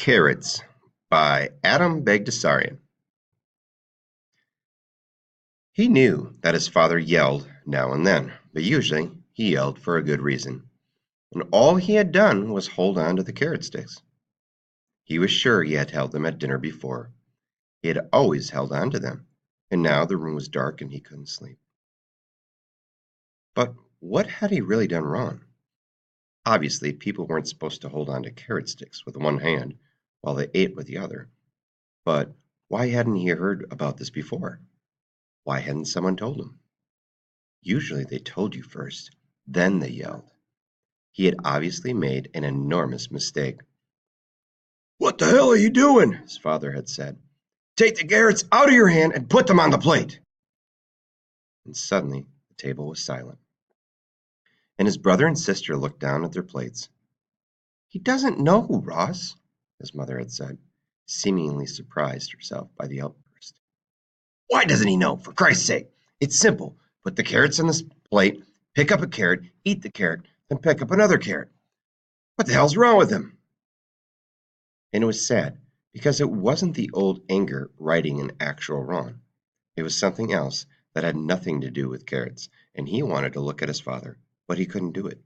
Carrots by Bagdasarian. He knew that his father yelled now and then, but usually he yelled for a good reason, and all he had done was hold on to the carrot sticks. He was sure he had held them at dinner before. He had always held on to them, and now the room was dark and he couldn't sleep. But what had he really done wrong? Obviously, people weren't supposed to hold on to carrot sticks with one hand while they ate with the other. But why hadn't he heard about this before? Why hadn't someone told him? Usually they told you first, then they yelled. He had obviously made an enormous mistake. "What the hell are you doing?" his father had said. "Take the carrots out of your hand and put them on the plate." And suddenly the table was silent, and his brother and sister looked down at their plates. "He doesn't know, Ross," his mother had said, seemingly surprised herself by the outburst. "Why doesn't he know, for Christ's sake? It's simple. Put the carrots on this plate, pick up a carrot, eat the carrot, then pick up another carrot. What the hell's wrong with him?" And it was sad, because it wasn't the old anger righting an actual wrong. It was something else that had nothing to do with carrots, and he wanted to look at his father, but he couldn't do it.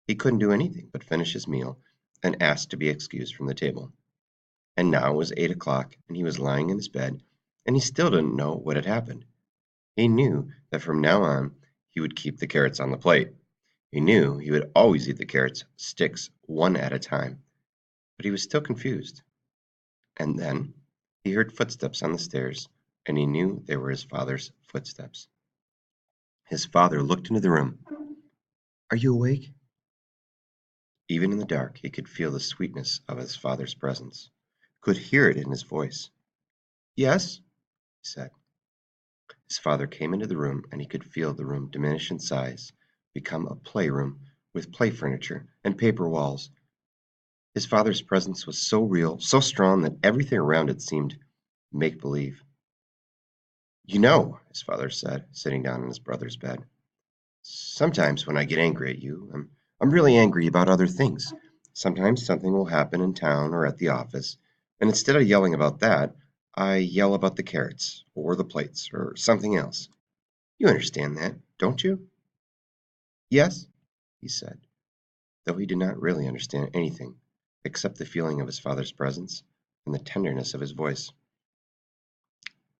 He couldn't do anything but finish his meal and ask to be excused from the table. And now it was 8 o'clock, and he was lying in his bed, and he still didn't know what had happened. He knew that from now on he would keep the carrots on the plate. He knew he would always eat the carrots, sticks, one at a time. But he was still confused. And then he heard footsteps on the stairs, and he knew they were his father's footsteps. His father looked into the room. "Are you awake?" Even in the dark, he could feel the sweetness of his father's presence, could hear it in his voice. "Yes," he said. His father came into the room, and he could feel the room diminish in size, become a playroom with play furniture and paper walls. His father's presence was so real, so strong that everything around it seemed make-believe. "You know," his father said, sitting down in his brother's bed, "sometimes when I get angry at you, I'm really angry about other things. Sometimes something will happen in town or at the office, and instead of yelling about that, I yell about the carrots or the plates or something else. You understand that, don't you?" "Yes," he said, though he did not really understand anything except the feeling of his father's presence and the tenderness of his voice.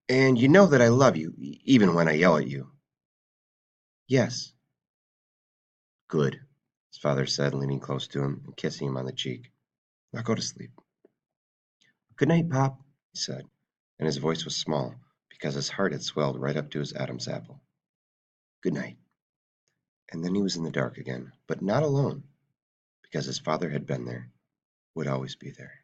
"And you know that I love you, even when I yell at you." "Yes." "Good," his father said, leaning close to him and kissing him on the cheek. "Now go to sleep." "Good night, Pop," he said, and his voice was small because his heart had swelled right up to his Adam's apple. "Good night." And then he was in the dark again, but not alone, because his father had been there, would always be there.